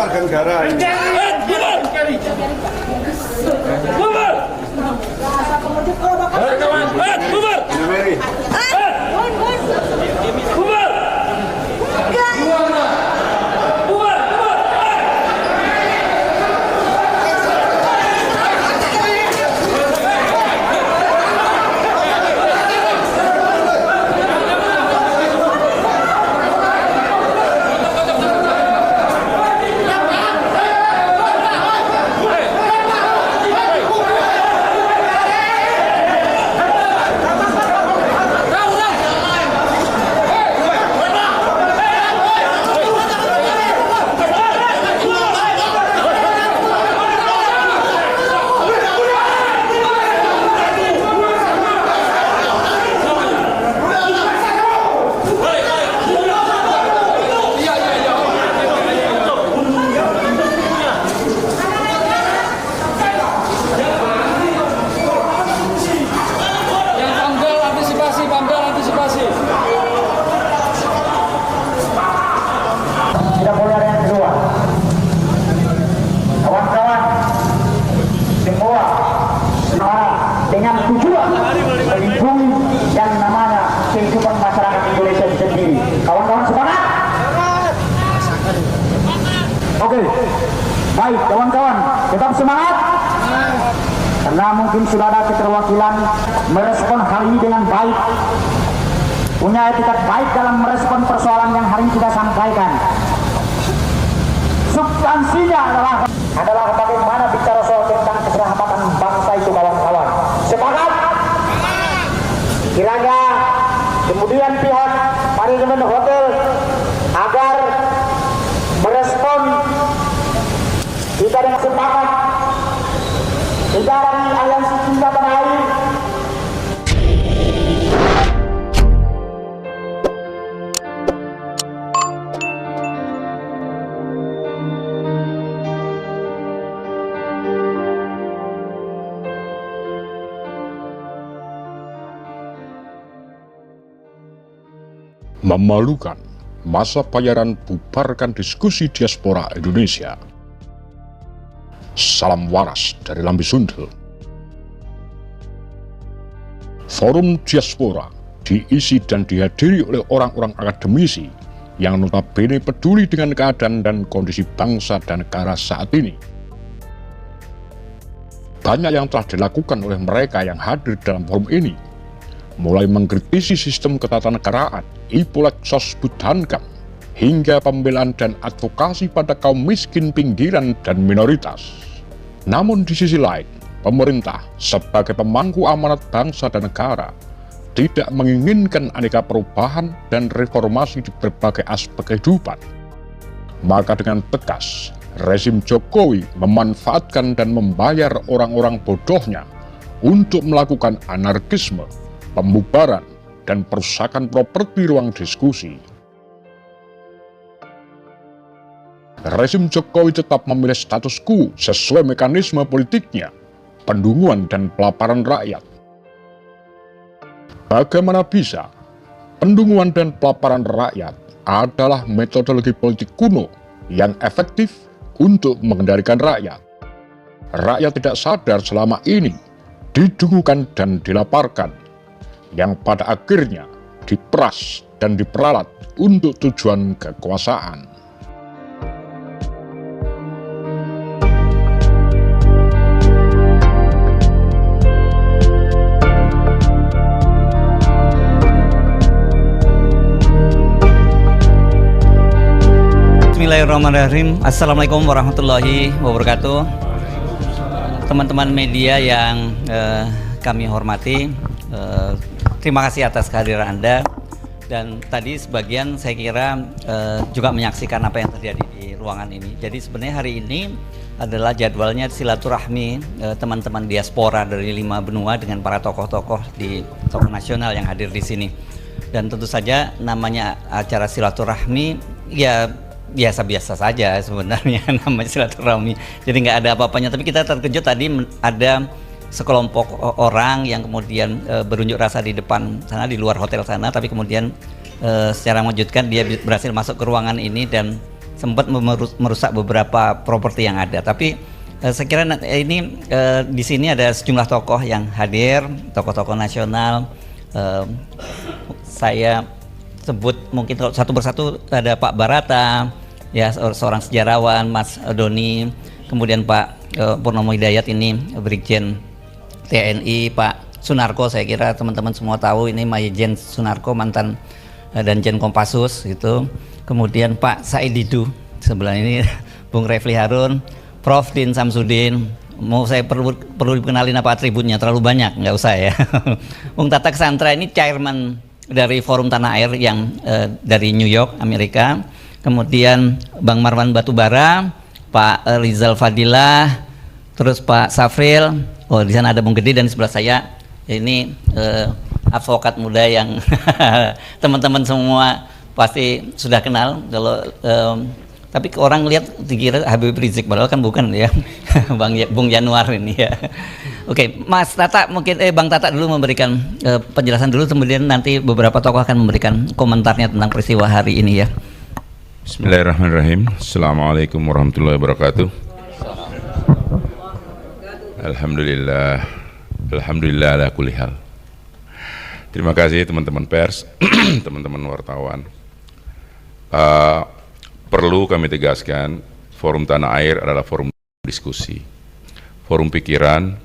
warga negara. Tidak boleh ada yang kedua. Kawan-kawan semua dengan tujuan melindungi yang namanya kehidupan masyarakat Indonesia sendiri. Kawan-kawan semangat. Oke, baik kawan-kawan, tetap semangat. Karena mungkin sudah ada keterwakilan merespon hal ini dengan baik, punya etikat baik dalam merespon persoalan yang hari ini kita sampaikan. Substansinya adalah bagaimana bicara soal tentang keselamatan bangsa itu, kawan-kawan. Sepakat? Kiranya kemudian pihak manajemen hotel agar merespon kita dengan sepakat. Kita dari Aliansi Cinta Tanah Air memalukan, masa bayaran bubarkan diskusi diaspora Indonesia. Salam waras dari Lambi Sundel. Forum diaspora diisi dan dihadiri oleh orang-orang akademisi yang notabene peduli dengan keadaan dan kondisi bangsa dan negara saat ini. Banyak yang telah dilakukan oleh mereka yang hadir dalam forum ini, mulai mengkritisi sistem ketatanegaraan, Ipoleksos Budhankam, hingga pembelaan dan advokasi pada kaum miskin pinggiran dan minoritas. Namun di sisi lain, pemerintah sebagai pemangku amanat bangsa dan negara tidak menginginkan aneka perubahan dan reformasi di berbagai aspek kehidupan. Maka dengan tegas, rezim Jokowi memanfaatkan dan membayar orang-orang bodohnya untuk melakukan anarkisme, pembubaran, dan perusakan properti ruang diskusi. Rezim Jokowi tetap memilih status quo sesuai mekanisme politiknya, pendunguan dan pelaparan rakyat. Bagaimana bisa? Pendunguan dan pelaparan rakyat adalah metodologi politik kuno yang efektif untuk mengendalikan rakyat. Rakyat tidak sadar selama ini didungukan dan dilaparkan, yang pada akhirnya diperas dan diperalat untuk tujuan kekuasaan. Bismillahirrahmanirrahim. Assalamualaikum warahmatullahi wabarakatuh. Teman-teman media yang kami hormati, terima kasih atas kehadiran Anda. Dan tadi sebagian saya kira juga menyaksikan apa yang terjadi di ruangan ini. Jadi sebenarnya hari ini adalah jadwalnya silaturahmi teman-teman diaspora dari 5 benua dengan para tokoh-tokoh nasional yang hadir di sini. Dan tentu saja namanya acara silaturahmi ya biasa-biasa saja sebenarnya namanya silaturahmi. Jadi nggak ada apa-apanya. Tapi kita terkejut tadi ada sekelompok orang yang kemudian berunjuk rasa di depan sana, di luar hotel sana. Tapi kemudian secara mengejutkan dia berhasil masuk ke ruangan ini dan sempat merusak beberapa properti yang ada. Tapi saya kira ini di sini ada sejumlah tokoh yang hadir, tokoh-tokoh nasional. Saya sebut mungkin satu persatu, ada Pak Barata, ya seorang sejarawan, Mas Doni, kemudian Pak Purnomo Hidayat ini Brigjen TNI, Pak Sunarko, saya kira teman-teman semua tahu ini Majen Sunarko, mantan Danjen Kopassus gitu. Kemudian Pak Said Didu sebelah ini, Bung Refli Harun, Prof Din Samsudin. Mau saya perlu dikenalin apa atributnya? Terlalu banyak, nggak usah ya. Bung Tata Casantra ini chairman dari Forum Tanah Air yang dari New York, Amerika. Kemudian Bang Marwan Batubara, Pak Rizal Fadilah, terus Pak Safril. Oh, di sana ada Bung Gede, dan di sebelah saya ini advokat muda yang teman-teman semua pasti sudah kenal. Kalau tapi orang lihat dikira Habib Rizik, padahal kan bukan ya. Bung Januar ini ya. Oke, Mas Tata mungkin Bang Tata dulu memberikan penjelasan dulu, kemudian nanti beberapa tokoh akan memberikan komentarnya tentang peristiwa hari ini ya. Bismillahirrahmanirrahim. Assalamualaikum warahmatullahi wabarakatuh. Alhamdulillah ala kulli hal. Terima kasih teman-teman pers, teman-teman wartawan. Perlu kami tegaskan, Forum Tanah Air adalah forum diskusi, forum pikiran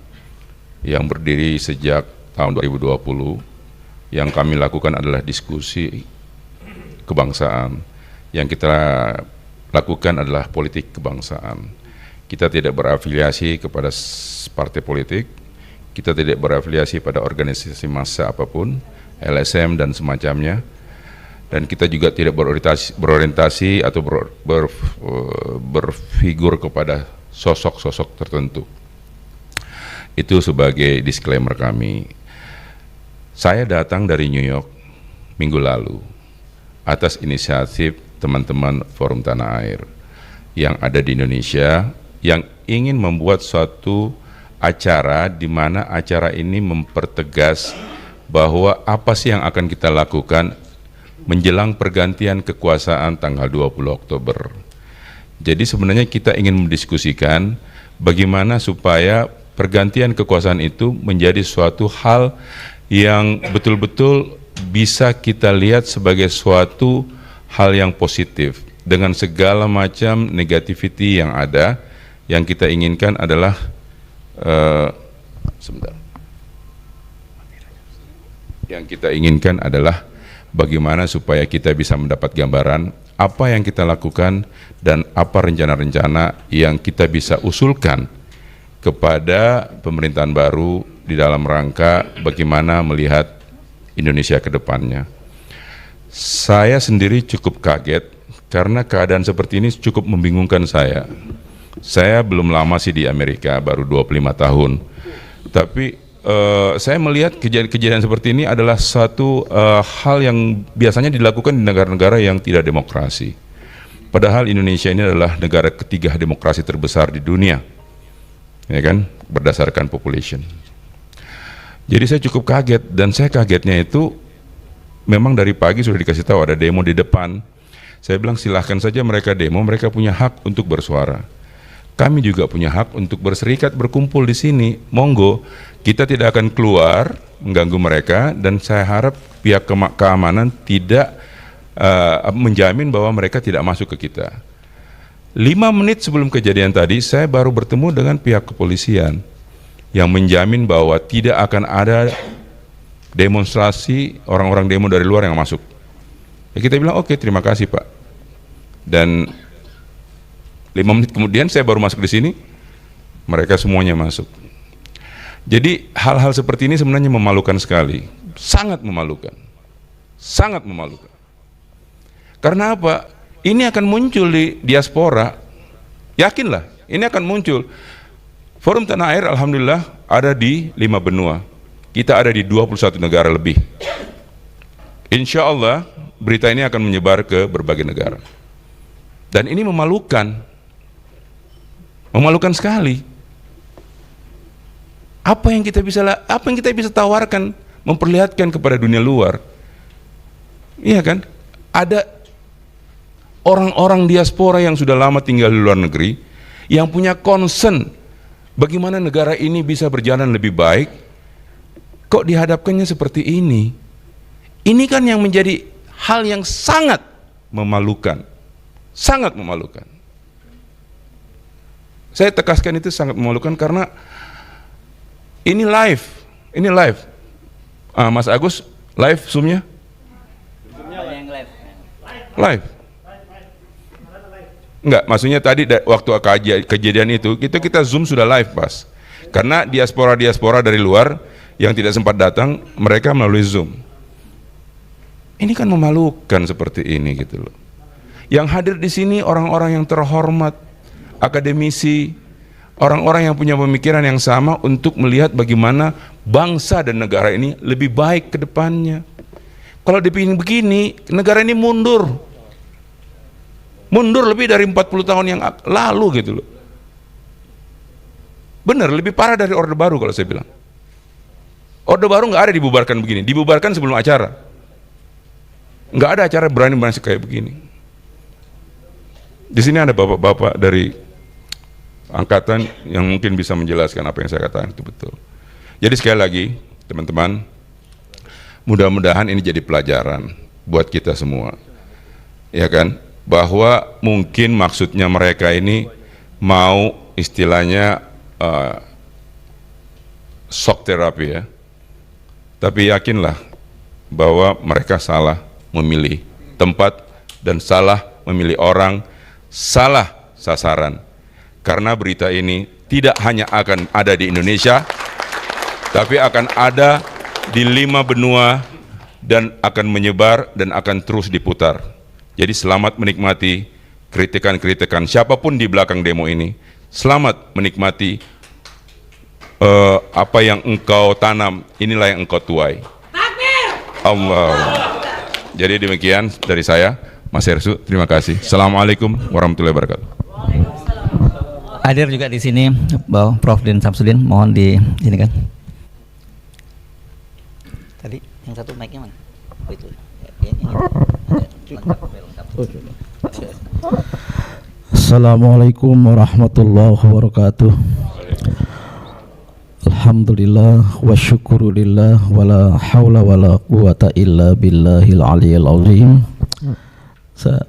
yang berdiri sejak tahun 2020. Yang kami lakukan adalah diskusi kebangsaan. Yang kita lakukan adalah politik kebangsaan. Kita tidak berafiliasi kepada partai politik, kita tidak berafiliasi pada organisasi massa apapun, LSM dan semacamnya, dan kita juga tidak berorientasi atau berfigur kepada sosok-sosok tertentu. Itu sebagai disclaimer kami. Saya datang dari New York minggu lalu atas inisiatif teman-teman Forum Tanah Air yang ada di Indonesia, yang ingin membuat suatu acara di mana acara ini mempertegas bahwa apa sih yang akan kita lakukan menjelang pergantian kekuasaan tanggal 20 Oktober. Jadi sebenarnya kita ingin mendiskusikan bagaimana supaya pergantian kekuasaan itu menjadi suatu hal yang betul-betul bisa kita lihat sebagai suatu hal yang positif dengan segala macam negativity yang ada. Yang kita inginkan adalah Yang kita inginkan adalah bagaimana supaya kita bisa mendapat gambaran apa yang kita lakukan dan apa rencana-rencana yang kita bisa usulkan kepada pemerintahan baru di dalam rangka bagaimana melihat Indonesia ke depannya. Saya sendiri cukup kaget karena keadaan seperti ini cukup membingungkan saya. Saya belum lama sih di Amerika, baru 25 tahun. Tapi saya melihat kejadian-kejadian seperti ini adalah satu hal yang biasanya dilakukan di negara-negara yang tidak demokrasi. Padahal Indonesia ini adalah negara ketiga demokrasi terbesar di dunia, ya kan, berdasarkan population. Jadi saya cukup kaget, dan saya kagetnya itu memang dari pagi sudah dikasih tahu ada demo di depan. Saya bilang silahkan saja mereka demo, mereka punya hak untuk bersuara. Kami juga punya hak untuk berserikat, berkumpul di sini. Monggo, kita tidak akan keluar mengganggu mereka, dan saya harap pihak keamanan tidak menjamin bahwa mereka tidak masuk ke kita. 5 menit sebelum kejadian tadi, saya baru bertemu dengan pihak kepolisian yang menjamin bahwa tidak akan ada demonstrasi orang-orang demo dari luar yang masuk. Ya, kita bilang oke, terima kasih Pak. Dan 5 menit kemudian saya baru masuk di sini, mereka semuanya masuk. Jadi hal-hal seperti ini sebenarnya memalukan sekali, sangat memalukan, sangat memalukan. Karena apa? Ini akan muncul di diaspora, yakinlah, ini akan muncul. Forum Tanah Air alhamdulillah ada di 5 benua, kita ada di 21 negara lebih. Insya Allah berita ini akan menyebar ke berbagai negara. Dan ini memalukan. Memalukan sekali. Apa yang kita bisa tawarkan, memperlihatkan kepada dunia luar? Iya kan? Ada orang-orang diaspora yang sudah lama tinggal di luar negeri, yang punya concern bagaimana negara ini bisa berjalan lebih baik, kok dihadapkannya seperti ini? Ini kan yang menjadi hal yang sangat memalukan. Sangat memalukan. Saya tegaskan itu sangat memalukan karena ini live. Ini live. Mas Agus, live Zoom-nya? Live. Enggak, maksudnya tadi waktu kejadian itu, kita Zoom sudah live pas. Karena diaspora dari luar yang tidak sempat datang, mereka melalui Zoom. Ini kan memalukan seperti ini gitu loh. Yang hadir di sini orang-orang yang terhormat, akademisi, orang-orang yang punya pemikiran yang sama untuk melihat bagaimana bangsa dan negara ini lebih baik ke depannya. Kalau dipilih begini, negara ini mundur. Mundur lebih dari 40 tahun yang lalu gitu loh. Benar, lebih parah dari Orde Baru kalau saya bilang. Orde Baru nggak ada dibubarkan begini, dibubarkan sebelum acara. Nggak ada acara berani kayak begini. Di sini ada bapak-bapak dari angkatan yang mungkin bisa menjelaskan apa yang saya katakan itu betul. Jadi sekali lagi, teman-teman, mudah-mudahan ini jadi pelajaran buat kita semua, ya kan? Bahwa mungkin maksudnya mereka ini mau istilahnya shock terapi ya, tapi yakinlah bahwa mereka salah memilih tempat dan salah memilih orang, salah sasaran. Karena berita ini tidak hanya akan ada di Indonesia, tapi akan ada di 5 benua dan akan menyebar dan akan terus diputar. Jadi selamat menikmati kritikan-kritikan siapapun di belakang demo ini. Selamat menikmati apa yang engkau tanam, inilah yang engkau tuai. Allah. Jadi demikian dari saya, Mas Hersu. Terima kasih. Assalamualaikum warahmatullahi wabarakatuh. Hadir juga di sini Prof. Din Samsudin, mohon di ini kan. Tadi yang satu mic-nya mana? Oh itu. Assalamualaikum warahmatullahi wabarakatuh. Alhamdulillah wa syukurillah wala haula wala quwata illa billahil aliyil azim.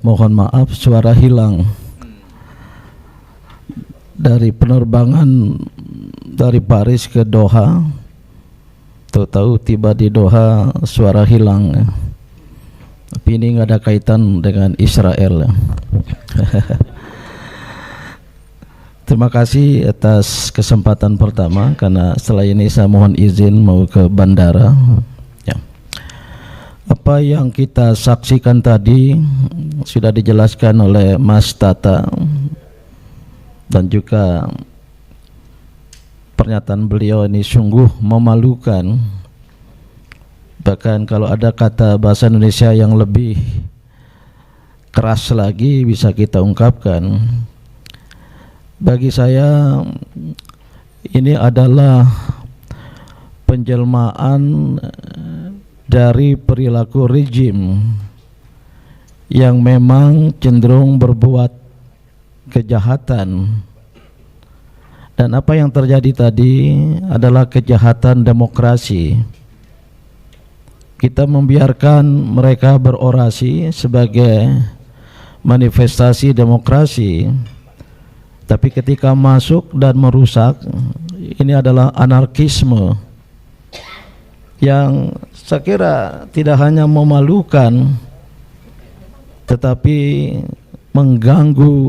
Mohon maaf suara hilang dari penerbangan dari Paris ke Doha. Tahu-tahu tiba di Doha suara hilang. Tapi ini nggak ada kaitan dengan Israel. Terima kasih atas kesempatan pertama, karena setelah ini saya mohon izin mau ke bandara. Ya. Apa yang kita saksikan tadi sudah dijelaskan oleh Mas Tata dan juga pernyataan beliau ini sungguh memalukan. Bahkan kalau ada kata bahasa Indonesia yang lebih keras lagi bisa kita ungkapkan. Bagi saya ini adalah penjelmaan dari perilaku rejim yang memang cenderung berbuat kejahatan. Dan apa yang terjadi tadi adalah kejahatan demokrasi. Kita membiarkan mereka berorasi sebagai manifestasi demokrasi, tapi ketika masuk dan merusak, ini adalah anarkisme yang saya kira tidak hanya memalukan, tetapi mengganggu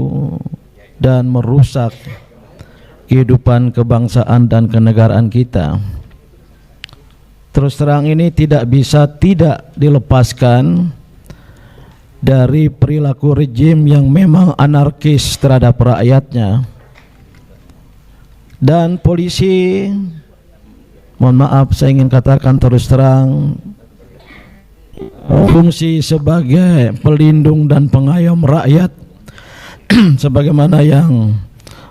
dan merusak kehidupan kebangsaan dan kenegaraan kita. Terus terang ini tidak bisa tidak dilepaskan dari perilaku rejim yang memang anarkis terhadap rakyatnya. Dan polisi, mohon maaf saya ingin katakan terus terang, fungsi sebagai pelindung dan pengayom rakyat sebagaimana yang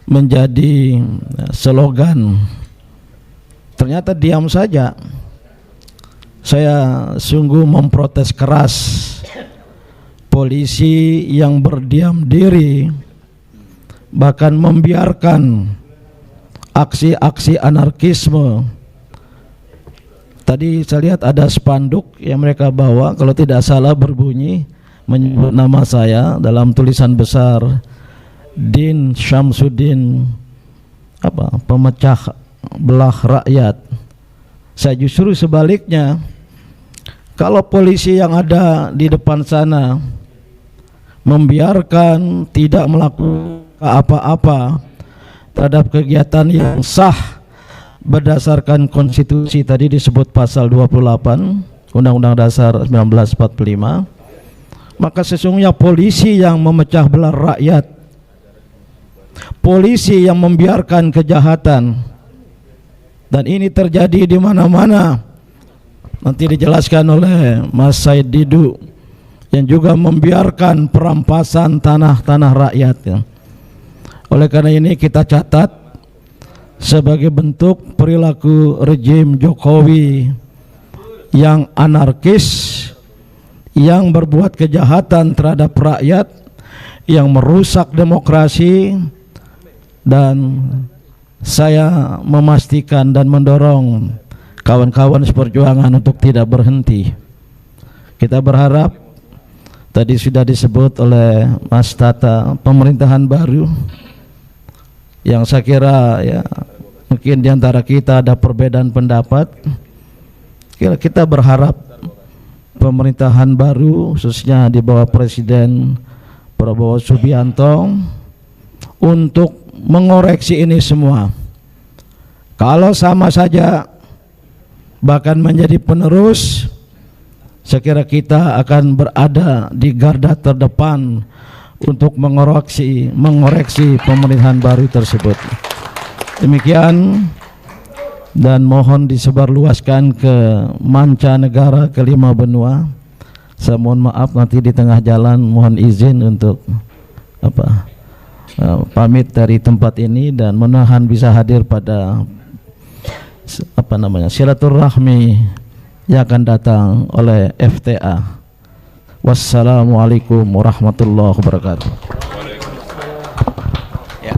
menjadi slogan, ternyata diam saja. Saya sungguh memprotes keras polisi yang berdiam diri, bahkan membiarkan aksi-aksi anarkisme. Tadi saya lihat ada spanduk yang mereka bawa, kalau tidak salah berbunyi menyebut nama saya dalam tulisan besar, Din Syamsuddin pemecah belah rakyat. Saya justru sebaliknya, kalau polisi yang ada di depan sana membiarkan, tidak melakukan apa-apa terhadap kegiatan yang sah berdasarkan konstitusi, tadi disebut pasal 28 Undang-Undang Dasar 1945, maka sesungguhnya polisi yang memecah belah rakyat, polisi yang membiarkan kejahatan, dan ini terjadi di mana-mana. Nanti dijelaskan oleh Mas Said Didu, yang juga membiarkan perampasan tanah-tanah rakyat ya. Oleh karena ini kita catat sebagai bentuk perilaku rejim Jokowi yang anarkis, yang berbuat kejahatan terhadap rakyat, yang merusak demokrasi, dan saya memastikan dan mendorong kawan-kawan seperjuangan untuk tidak berhenti. Kita berharap, tadi sudah disebut oleh Mas Tata, pemerintahan baru yang saya kira ya mungkin diantara kita ada perbedaan pendapat. Kita berharap pemerintahan baru khususnya di bawah Presiden Prabowo Subianto untuk mengoreksi ini semua. Kalau sama saja bahkan menjadi penerus, saya kira kita akan berada di garda terdepan untuk mengoreksi pemerintahan baru tersebut. Demikian, dan mohon disebarluaskan ke mancanegara, ke 5 benua. Saya mohon maaf nanti di tengah jalan, mohon izin untuk pamit dari tempat ini dan menahan bisa hadir pada silaturahmi yang akan datang oleh FTA. Wassalamualaikum warahmatullahi wabarakatuh. Ya.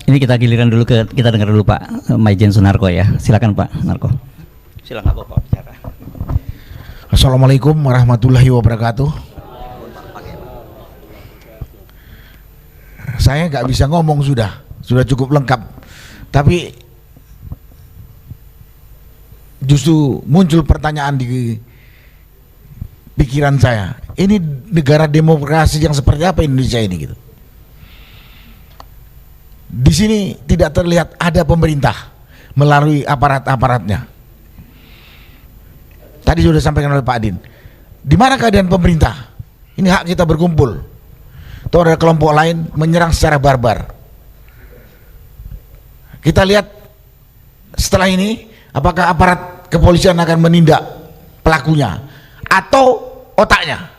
Ini kita giliran dulu kita dengar dulu Pak Maijen Sunarko ya. Silakan Pak Narko. Silakan Bapak bicara. Assalamualaikum warahmatullahi wabarakatuh. Saya nggak bisa ngomong, sudah cukup lengkap. Tapi justru muncul pertanyaan di pikiran saya, ini negara demokrasi yang seperti apa Indonesia ini gitu. Di sini tidak terlihat ada pemerintah melalui aparat-aparatnya. Tadi sudah disampaikan oleh Pak Adin. Di mana keadaan pemerintah? Ini hak kita berkumpul. Atau ada kelompok lain menyerang secara barbar. Kita lihat setelah ini apakah aparat kepolisian akan menindak pelakunya atau otaknya.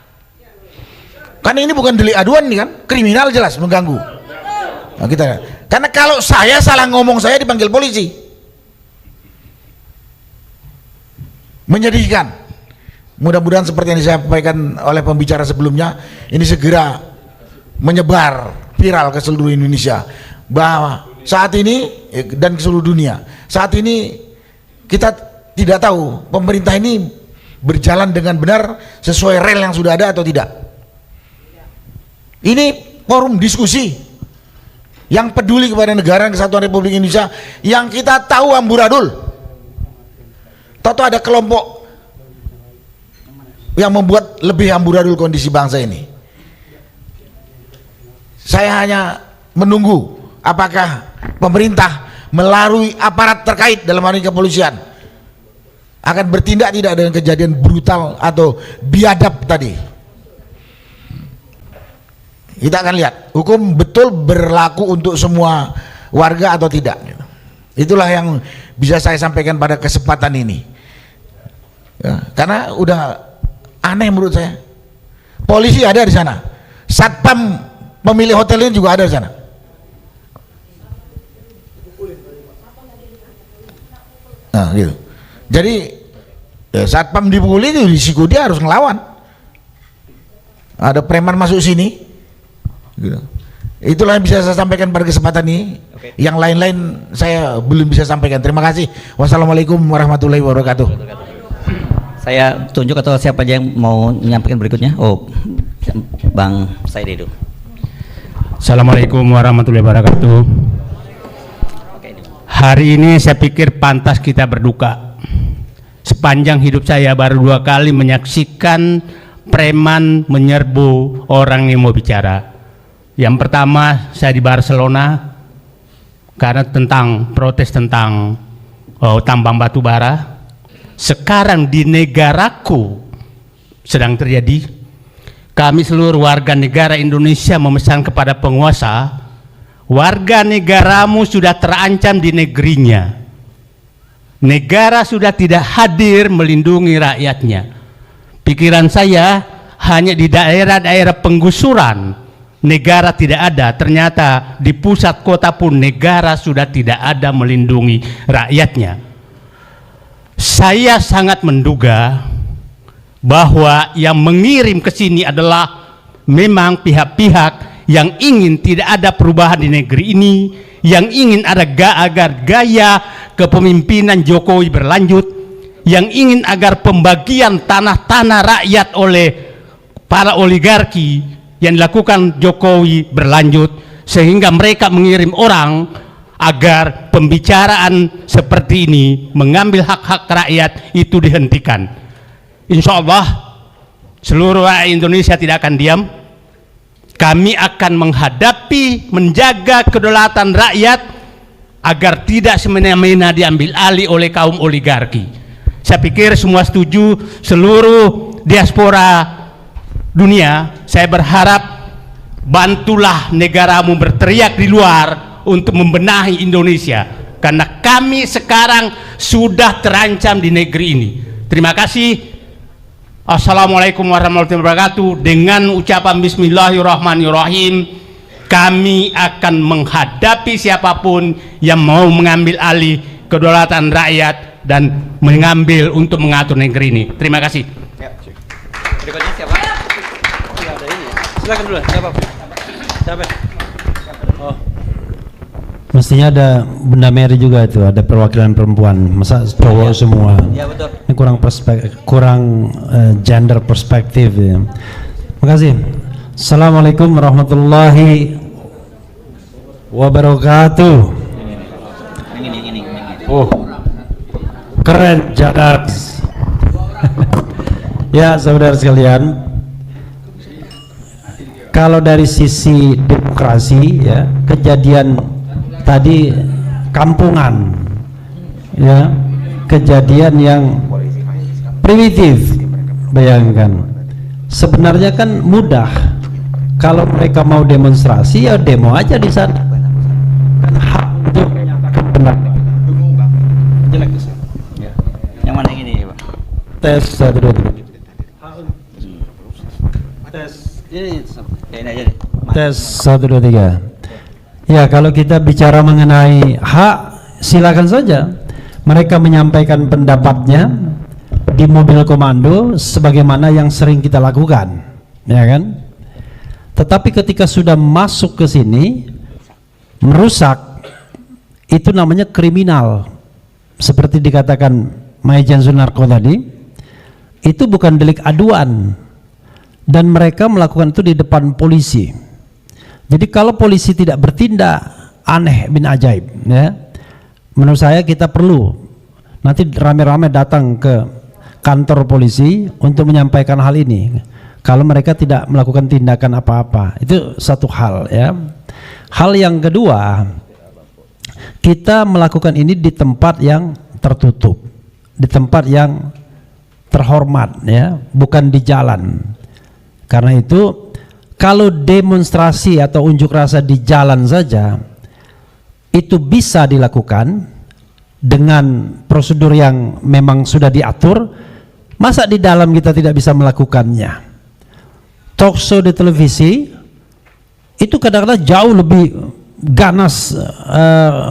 Karena ini bukan delik aduan nih kan, kriminal jelas mengganggu. Nah, karena kalau saya salah ngomong saya dipanggil polisi. Menyedihkan. Mudah-mudahan seperti yang disampaikan oleh pembicara sebelumnya, ini segera menyebar viral ke seluruh Indonesia, bahwa saat ini dan ke seluruh dunia, saat ini kita tidak tahu pemerintah ini berjalan dengan benar sesuai rel yang sudah ada atau tidak. Ini forum diskusi yang peduli kepada negara kesatuan Republik Indonesia, yang kita tahu amburadul. Tahu ada kelompok yang membuat lebih amburadul kondisi bangsa ini. Saya hanya menunggu apakah pemerintah melalui aparat terkait dalam hal ini kepolisian akan bertindak tidak dengan kejadian brutal atau biadab tadi. Kita akan lihat hukum betul berlaku untuk semua warga atau tidak. Itulah yang bisa saya sampaikan pada kesempatan ini ya, karena udah aneh menurut saya. Polisi ada di sana, satpam pemilik hotel ini juga ada di sana. Nah gitu. Jadi satpam dipukuli itu risiko dia harus ngelawan. ada preman masuk sini gitu. Itulah yang bisa saya sampaikan pada kesempatan ini. Yang lain-lain saya belum bisa sampaikan. Terima kasih. Wassalamualaikum warahmatullahi wabarakatuh. Saya tunjuk atau siapa aja yang mau menyampaikan berikutnya? Oh, Bang Said Edo. Assalamualaikum warahmatullahi wabarakatuh. Hari ini saya pikir pantas kita berduka. Sepanjang hidup saya baru 2 kali menyaksikan preman menyerbu orang yang mau bicara. Yang pertama saya di Barcelona karena protes tentang tambang batu bara. Sekarang di negaraku sedang terjadi. Kami seluruh warga negara Indonesia memesan kepada penguasa, warga negaramu sudah terancam di negerinya. Negara sudah tidak hadir melindungi rakyatnya. Pikiran saya hanya di daerah-daerah penggusuran negara tidak ada, ternyata di pusat kota pun negara sudah tidak ada melindungi rakyatnya. Saya sangat menduga bahwa yang mengirim ke sini adalah memang pihak-pihak yang ingin tidak ada perubahan di negeri ini, yang ingin ada agar gaya kepemimpinan Jokowi berlanjut, yang ingin agar pembagian tanah-tanah rakyat oleh para oligarki yang dilakukan Jokowi berlanjut, sehingga mereka mengirim orang agar pembicaraan seperti ini mengambil hak-hak rakyat itu dihentikan. Insya Allah seluruh rakyat Indonesia tidak akan diam. Kami akan menghadapi, menjaga kedaulatan rakyat agar tidak semena-mena diambil alih oleh kaum oligarki. Saya pikir semua setuju, seluruh diaspora dunia. Saya berharap bantulah negaramu berteriak di luar untuk membenahi Indonesia, karena kami sekarang sudah terancam di negeri ini. Terima kasih. Assalamualaikum warahmatullahi wabarakatuh. Dengan ucapan bismillahirrahmanirrahim, kami akan menghadapi siapapun yang mau mengambil alih kedaulatan rakyat dan mengambil untuk mengatur negeri ini. Terima kasih. Berikutnya siapa? Silakan dulu. Siapa? Oh. Mestinya ada Bunda Mary juga itu, ada perwakilan perempuan, masa cowok semua. Ya betul. Ini kurang gender perspektif ya. Makasih. Assalamualaikum warahmatullahi wabarakatuh. Ini. Oh, keren Jakarta. Ya saudara sekalian, kalau dari sisi demokrasi ya, kejadian tadi kampungan ya, kejadian yang primitif. Bayangkan, sebenarnya kan mudah kalau mereka mau demonstrasi ya demo aja di sana, kan hak untuk benar. Jelek tuh. Ya. Yang mana yang ini, Pak? Tes 1 2 3. Tes. Ini aja deh. Tes 1 2 3. Ya, kalau kita bicara mengenai hak, silakan saja mereka menyampaikan pendapatnya di mobil komando sebagaimana yang sering kita lakukan, ya kan? Tetapi ketika sudah masuk ke sini merusak, itu namanya kriminal. Seperti dikatakan Maijen Sunarko tadi, itu bukan delik aduan, dan mereka melakukan itu di depan polisi. Jadi kalau polisi tidak bertindak, aneh bin ajaib ya. Menurut saya kita perlu nanti rame-rame datang ke kantor polisi untuk menyampaikan hal ini. Kalau mereka tidak melakukan tindakan apa-apa, itu satu hal ya. Hal yang kedua, kita melakukan ini di tempat yang tertutup, di tempat yang terhormat ya, bukan di jalan. Karena itu kalau demonstrasi atau unjuk rasa di jalan saja itu bisa dilakukan dengan prosedur yang memang sudah diatur, masa di dalam kita tidak bisa melakukannya? Talkshow di televisi itu kadang-kadang jauh lebih ganas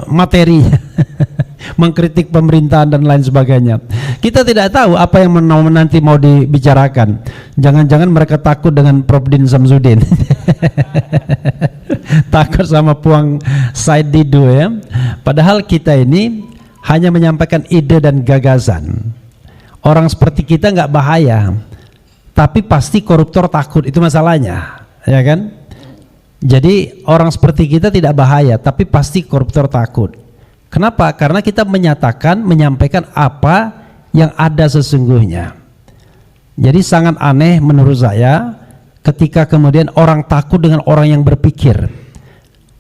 materi mengkritik pemerintahan dan lain sebagainya. Kita tidak tahu apa yang nanti mau dibicarakan. Jangan-jangan mereka takut dengan Prof. Din Samsudin. Takut sama Puang Said Didu ya. Padahal kita ini hanya menyampaikan ide dan gagasan. Orang seperti kita nggak bahaya, tapi pasti koruptor takut, itu masalahnya, ya kan? Jadi orang seperti kita tidak bahaya, tapi pasti koruptor takut. Kenapa? Karena kita menyampaikan apa yang ada sesungguhnya. Jadi sangat aneh menurut saya ketika kemudian orang takut dengan orang yang berpikir.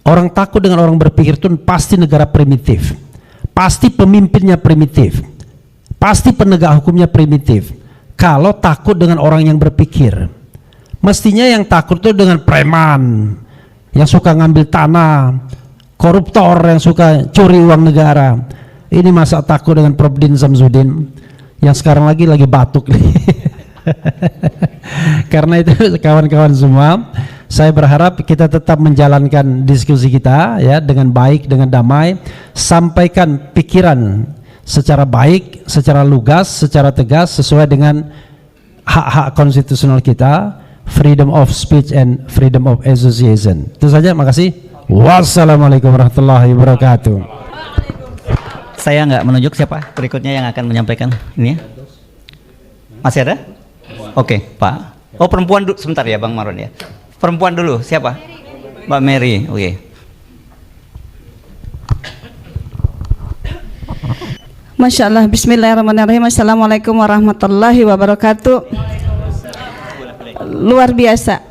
Orang takut dengan orang berpikir itu pasti negara primitif, pasti pemimpinnya primitif, pasti penegak hukumnya primitif. Kalau takut dengan orang yang berpikir, mestinya yang takut itu dengan preman yang suka ngambil tanah, koruptor yang suka curi uang negara. Ini masa takut dengan Prof. Din Samsudin yang sekarang lagi batuk nih. Karena itu kawan-kawan semua, saya berharap kita tetap menjalankan diskusi kita ya dengan baik, dengan damai, sampaikan pikiran secara baik, secara lugas, secara tegas sesuai dengan hak-hak konstitusional kita, freedom of speech and freedom of association. Itu saja, makasih. Wassalamualaikum warahmatullahi wabarakatuh. Saya nggak menunjuk siapa berikutnya yang akan menyampaikan ini. Masih ada? Oke, Pak. Oh, perempuan dulu sebentar ya, Bang Marwan ya. Perempuan dulu, siapa? Mbak Mary. Oke. Masya Allah, bismillahirrahmanirrahim. Assalamualaikum warahmatullahi wabarakatuh. Luar biasa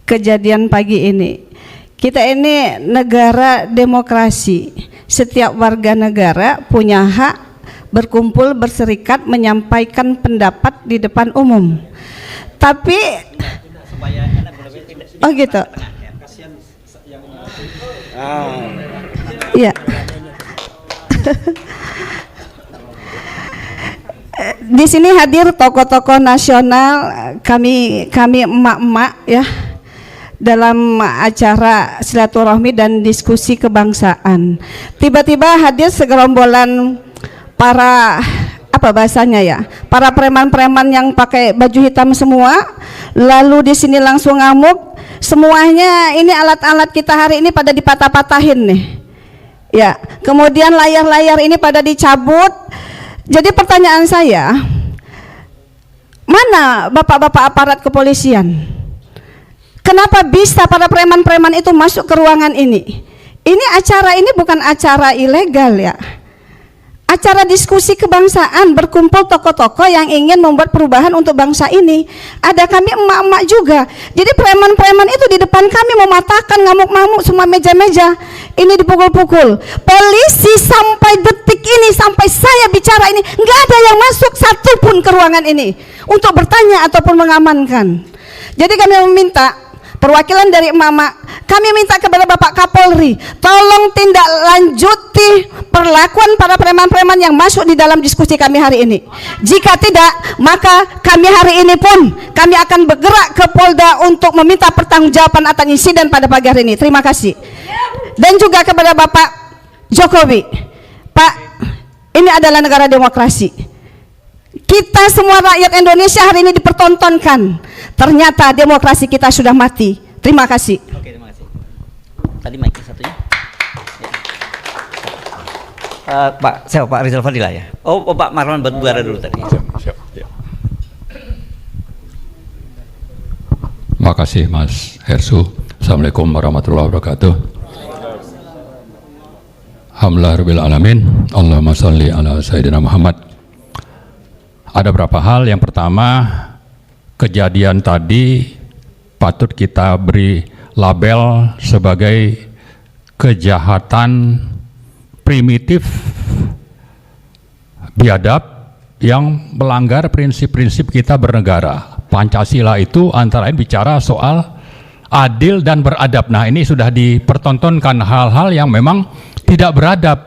kejadian pagi ini. Kita ini negara demokrasi. Setiap warga negara punya hak berkumpul, berserikat, menyampaikan pendapat di depan umum. Tapi oh gitu. Iya. Di sini hadir tokoh-tokoh nasional, kami emak-emak ya, dalam acara silaturahmi dan diskusi kebangsaan. Tiba-tiba hadir segerombolan para bahasanya ya, para preman-preman yang pakai baju hitam semua, lalu di sini langsung ngamuk. Semuanya ini alat-alat kita hari ini pada dipatah-patahin nih. Ya, kemudian layar-layar ini pada dicabut. Jadi pertanyaan saya, mana bapak-bapak aparat kepolisian? Kenapa bisa para preman-preman itu masuk ke ruangan ini? Ini acara ini bukan acara ilegal ya. Acara diskusi kebangsaan, berkumpul tokoh-tokoh yang ingin membuat perubahan untuk bangsa ini. Ada kami emak-emak juga. Jadi preman-preman itu di depan kami mematahkan, ngamuk-ngamuk semua meja-meja. Ini dipukul-pukul. Polisi sampai detik ini, sampai saya bicara ini, nggak ada yang masuk satupun ke ruangan ini untuk bertanya ataupun mengamankan. Jadi kami meminta, perwakilan dari emak-emak, kami minta kepada Bapak Kapolri, tolong tindak lanjuti perlakuan para preman-preman yang masuk di dalam diskusi kami hari ini. Jika tidak, maka kami hari ini pun kami akan bergerak ke Polda untuk meminta pertanggungjawaban atas insiden pada pagi hari ini. Terima kasih. Dan juga kepada Bapak Jokowi, Pak, ini adalah negara demokrasi. Kita semua rakyat Indonesia hari ini dipertontonkan. Ternyata demokrasi kita sudah mati. Terima kasih. Oke, terima kasih. Tadi mic satunya. Ya. Pak Rizal Fadila ya. Oh, Pak Marwan Batubara dulu tadi. Siap. Makasih Mas Hersu. Assalamualaikum warahmatullahi wabarakatuh. Alhamdulillah alamin. Allahumma sholli ala sayyidina Muhammad. Ada beberapa hal. Yang pertama, kejadian tadi patut kita beri label sebagai kejahatan primitif, biadab yang melanggar prinsip-prinsip kita bernegara. Pancasila itu antara lain bicara soal adil dan beradab. Nah, ini sudah dipertontonkan hal-hal yang memang tidak beradab.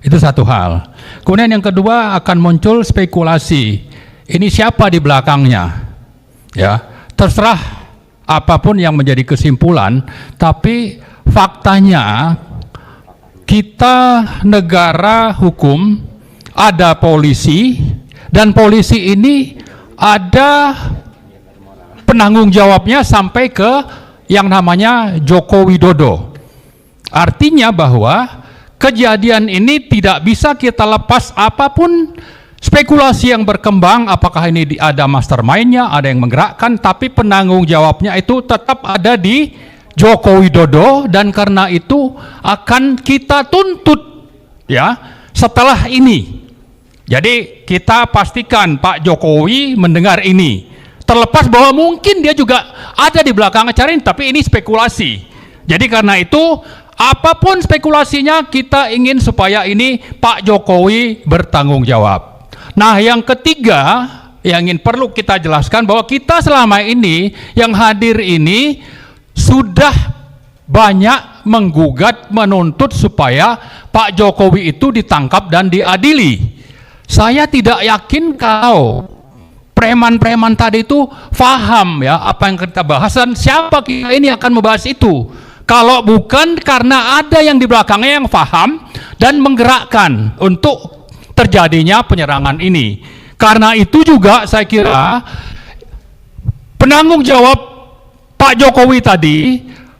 Itu satu hal. Kemudian yang kedua, akan muncul spekulasi. Ini siapa di belakangnya? Ya, terserah apapun yang menjadi kesimpulan, tapi faktanya kita negara hukum, ada polisi, dan polisi ini ada penanggung jawabnya sampai ke yang namanya Joko Widodo. Artinya bahwa kejadian ini tidak bisa kita lepas apapun spekulasi yang berkembang, apakah ini ada mastermind-nya, ada yang menggerakkan, tapi penanggung jawabnya itu tetap ada di Joko Widodo, dan karena itu akan kita tuntut ya setelah ini. Jadi kita pastikan Pak Jokowi mendengar ini, terlepas bahwa mungkin dia juga ada di belakang acara ini, tapi ini spekulasi. Jadi karena itu apapun spekulasinya, kita ingin supaya ini Pak Jokowi bertanggung jawab. Nah, yang ketiga yang ingin perlu kita jelaskan bahwa kita selama ini yang hadir ini sudah banyak menggugat, menuntut supaya Pak Jokowi itu ditangkap dan diadili. Saya tidak yakin kalau preman-preman tadi itu paham ya apa yang kita bahas, dan siapa kita ini akan membahas itu. Kalau bukan karena ada yang di belakangnya yang paham dan menggerakkan untuk terjadinya penyerangan ini. Karena itu juga saya kira penanggung jawab Pak Jokowi tadi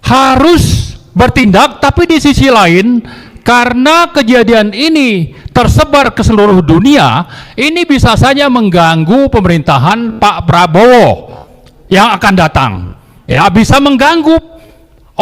harus bertindak, tapi di sisi lain karena kejadian ini tersebar ke seluruh dunia, ini bisa saja mengganggu pemerintahan Pak Prabowo yang akan datang. Ya, bisa mengganggu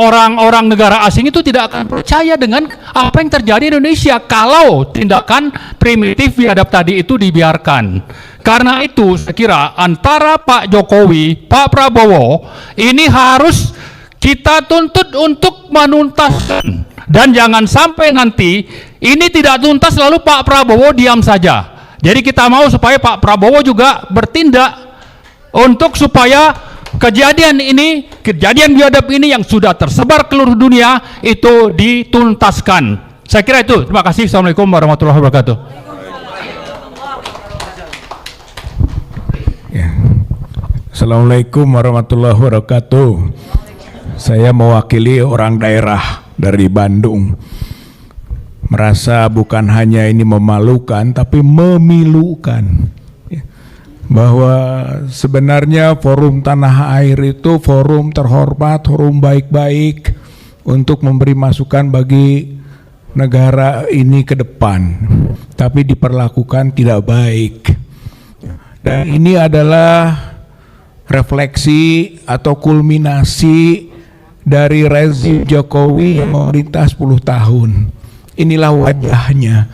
orang-orang negara asing itu tidak akan percaya dengan apa yang terjadi di Indonesia kalau tindakan primitif biadab tadi itu dibiarkan. Karena itu saya kira antara Pak Jokowi, Pak Prabowo ini harus kita tuntut untuk menuntaskan, dan jangan sampai nanti ini tidak tuntas lalu Pak Prabowo diam saja. Jadi kita mau supaya Pak Prabowo juga bertindak untuk supaya kejadian ini, kejadian biadab ini yang sudah tersebar ke seluruh dunia itu dituntaskan. Saya kira itu. Terima kasih. Assalamualaikum warahmatullahi wabarakatuh. Assalamualaikum warahmatullahi wabarakatuh. Saya mewakili orang daerah dari Bandung. Merasa bukan hanya ini memalukan, tapi memilukan. Bahwa sebenarnya forum tanah air itu forum terhormat, forum baik-baik untuk memberi masukan bagi negara ini ke depan, tapi diperlakukan tidak baik. Dan ini adalah refleksi atau kulminasi dari rezim Jokowi yang memerintah 10 tahun. Inilah wajahnya.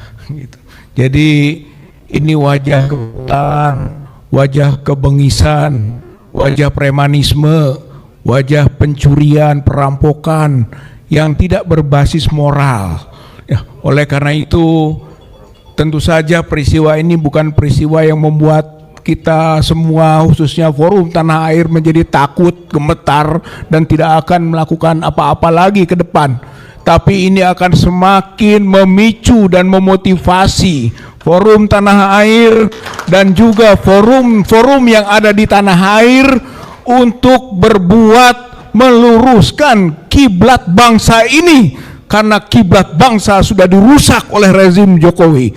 Jadi ini wajah kebencian, wajah kebengisan, wajah premanisme, wajah pencurian, perampokan yang tidak berbasis moral. Ya, oleh karena itu tentu saja peristiwa ini bukan peristiwa yang membuat kita semua khususnya forum tanah air menjadi takut, gemetar, dan tidak akan melakukan apa-apa lagi ke depan. Tapi ini akan semakin memicu dan memotivasi forum tanah air dan juga forum-forum yang ada di tanah air untuk berbuat meluruskan kiblat bangsa ini, karena kiblat bangsa sudah dirusak oleh rezim Jokowi.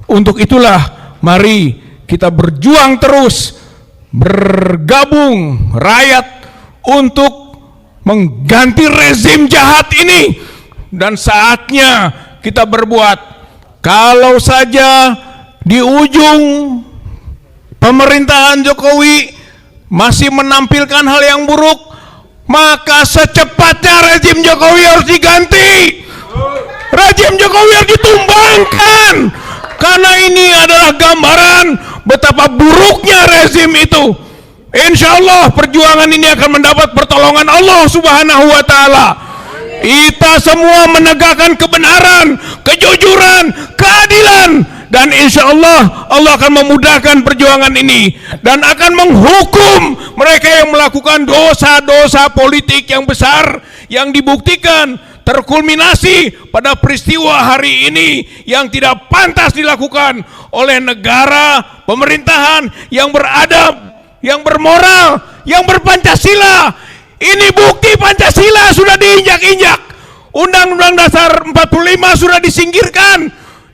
Untuk itulah mari kita berjuang terus, bergabung rakyat untuk mengganti rezim jahat ini. Dan saatnya kita berbuat. Kalau saja di ujung pemerintahan Jokowi masih menampilkan hal yang buruk, maka secepatnya rezim Jokowi harus diganti. Rezim Jokowi harus ditumbangkan, karena ini adalah gambaran betapa buruknya rezim itu. Insya Allah perjuangan ini akan mendapat pertolongan Allah Subhanahu wa Ta'ala. Kita semua menegakkan kebenaran, kejujuran, keadilan, dan insya Allah Allah akan memudahkan perjuangan ini dan akan menghukum mereka yang melakukan dosa-dosa politik yang besar yang dibuktikan terkulminasi pada peristiwa hari ini yang tidak pantas dilakukan oleh negara pemerintahan yang beradab, yang bermoral, yang berpancasila. Ini bukti Pancasila sudah diinjak-injak Undang-Undang Dasar 45 sudah disingkirkan.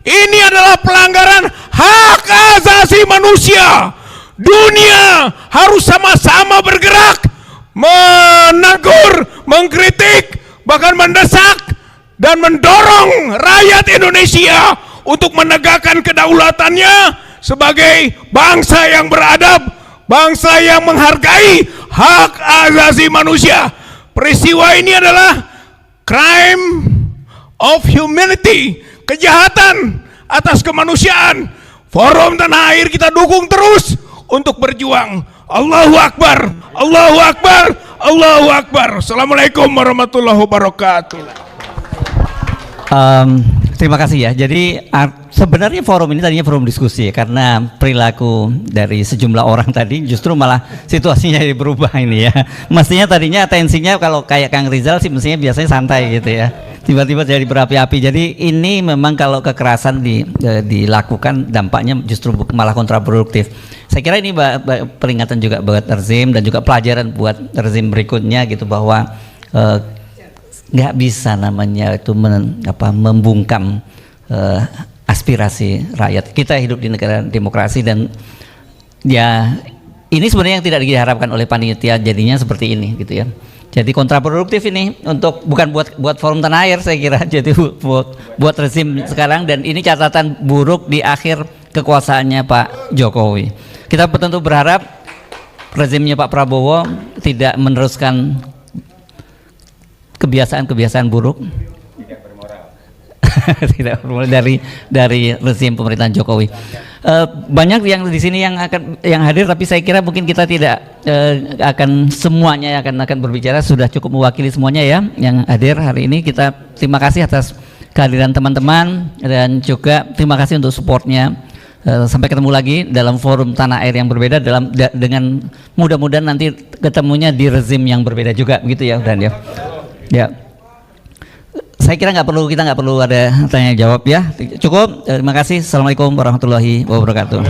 Ini adalah pelanggaran hak asasi manusia. Dunia harus sama-sama bergerak, menegur, mengkritik, bahkan mendesak dan mendorong rakyat Indonesia untuk menegakkan kedaulatannya sebagai bangsa yang beradab, bangsa yang menghargai hak asasi manusia. Peristiwa ini adalah crime of humanity, kejahatan atas kemanusiaan. Forum Tanah Air kita dukung terus untuk berjuang. Allahu Akbar, Allahu Akbar, Allahu Akbar. Assalamualaikum warahmatullahi wabarakatuh. Terima kasih ya. Jadi sebenarnya forum ini tadinya forum diskusi ya, karena perilaku dari sejumlah orang tadi justru malah situasinya jadi berubah ini ya. Mestinya tadinya atensinya kalau kayak Kang Rizal sih mestinya biasanya santai gitu ya. Tiba-tiba jadi berapi-api. Jadi ini memang kalau kekerasan dilakukan dampaknya justru malah kontraproduktif. Saya kira ini peringatan juga buat rezim dan juga pelajaran buat rezim berikutnya gitu, bahwa nggak bisa namanya itu membungkam aspirasi rakyat. Kita hidup di negara demokrasi dan ya ini sebenarnya yang tidak diharapkan oleh panitia jadinya seperti ini gitu ya. Jadi kontraproduktif ini untuk bukan buat forum Tanah Air saya kira, jadi buat rezim sekarang, dan ini catatan buruk di akhir kekuasaannya Pak Jokowi. Kita tentu berharap rezimnya Pak Prabowo tidak meneruskan kebiasaan-kebiasaan buruk, tidak bermoral dari rezim pemerintahan Jokowi. Banyak yang di sini yang hadir, tapi saya kira mungkin kita tidak akan semuanya akan berbicara, sudah cukup mewakili semuanya ya yang hadir hari ini. Kita terima kasih atas kehadiran teman-teman dan juga terima kasih untuk supportnya. Sampai ketemu lagi dalam forum Tanah Air yang berbeda, dengan mudah-mudahan nanti ketemunya di rezim yang berbeda juga begitu ya Dan ya. Ya, saya kira kita nggak perlu ada tanya jawab ya, cukup. Terima kasih. Assalamualaikum warahmatullahi wabarakatuh.